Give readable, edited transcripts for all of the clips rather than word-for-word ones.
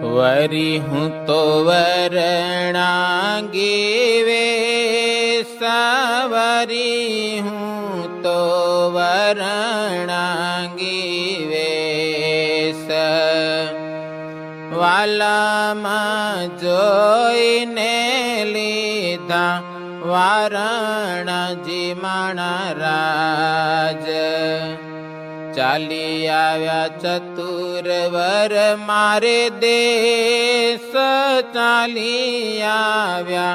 Worry हूँ तो वरणांगी वेश, वरी हूँ तो वरणांगी वेश। वालाમાં જોઈને લીધા વારાણસી મહારાજ। ચાલી આવ્યા ચતુરવર મારે દેશ, ચાલી આવ્યા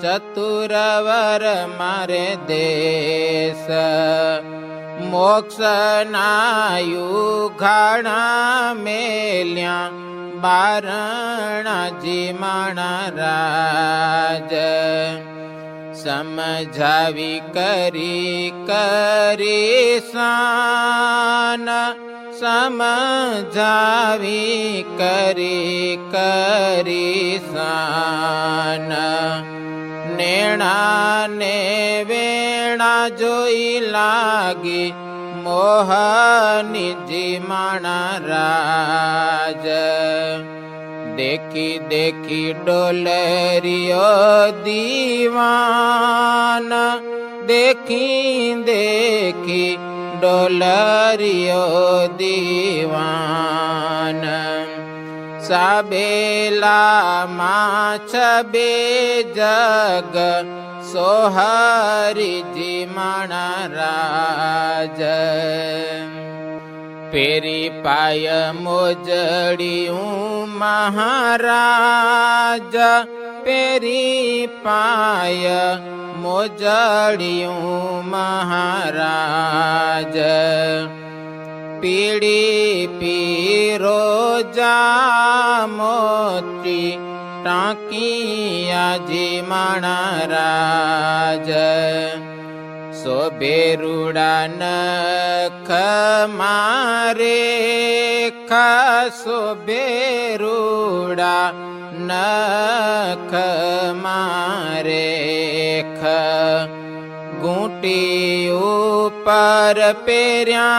ચતુરવર મારે દેશ। મોક્ષના યુગાણા મેલ્યા વારાણસી મહારાજ। સમજાવી કરી કરી શાન, સમજાવી કરી કરી શાન। નેણા ને વેણા જોઈ લાગી મોહનજી મહારાજ। देखी देखी डोलरियो दीवान, देखी देखी डोलरियो दीवान। साबेला माछ बे जग सोहरी जी महाराज। पेरी पाय मोजड़ियूं महाराज, पेरी पाय मोजड़ियूं महाराज। पीड़ी पीरोजा मोती टांकिया जी महाराज। सोबेरुड़ा नख मारे खा, सोबेरुड़ा नख मारे खा। घूंटी ऊपर पेरिया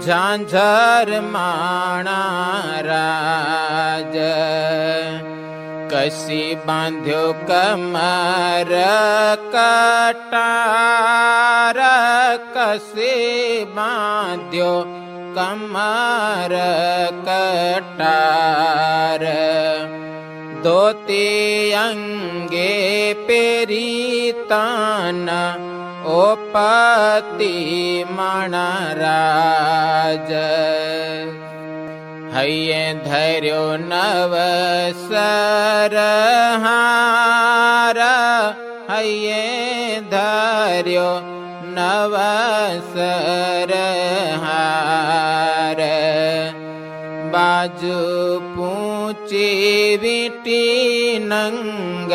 झांझर माणा राज। कसी बांध्यो कमर कटार, कसी बांध्यो कमर कटार। धोती अंगे पेरी तान ओपति महाराज। हये धर्यो नवसर हार, हये धर्यो नवसर हार। बाजू पूंची वीटी नंग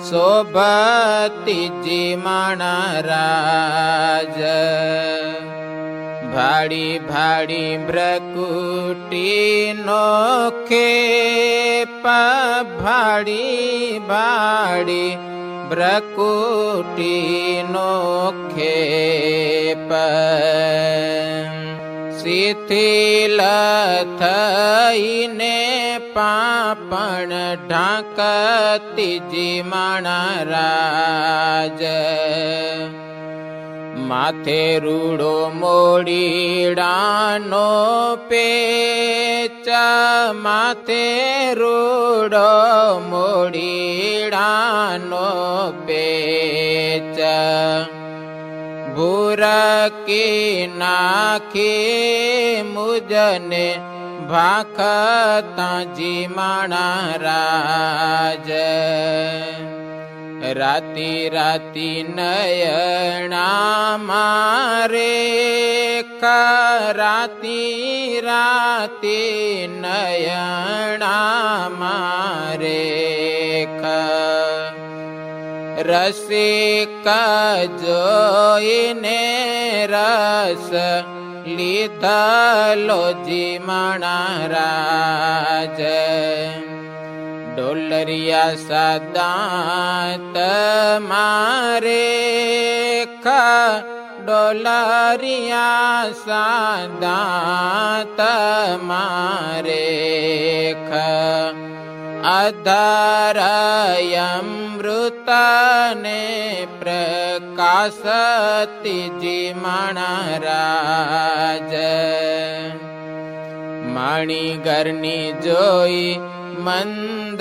शोभती जी महाराज। भाड़ी भाड़ी ब्रकुटी नोखेप, भाड़ी भाड़ी ब्रकुटी नोखेप। शिथिल थईने पापण ढांकती जी महाराज। माथे रूड़ो मोड़ीडानो पेच, माथे रूड़ो मोड़ीडानो पेच। भूरकी नाखी मुझने भाखता जी महाराज। राती राती नयना मारे खा, राती राती नयना मारे खा। रसिक जोईने रस लीधलो जी महाराज। डोलरिया सदात मारे खा, डोलरिया सदात તમારે અધરયમૃતને પ્રકાશતીજી મહારાજ મણિગરની જોઈ મંદહાસ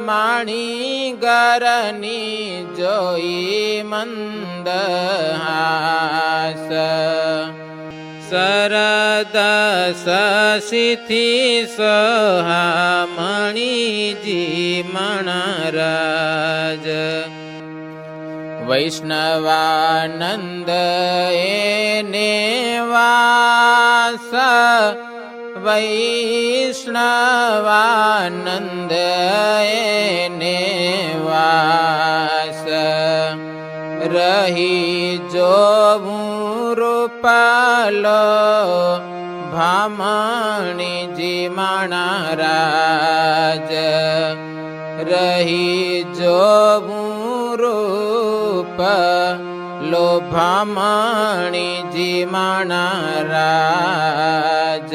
મણિગરની જોઈ મંદહાસ શરદ શશિથી સોહામણીજી મહારાજ વૈષ્ણવાનંદ એને વાસ વૈષ્ણવાનંદ એને વાસ રહી જોવું રૂપાલો ભામણીજી મહારાજ રહી જોવું રૂપ લોભામણીજી મહારાજ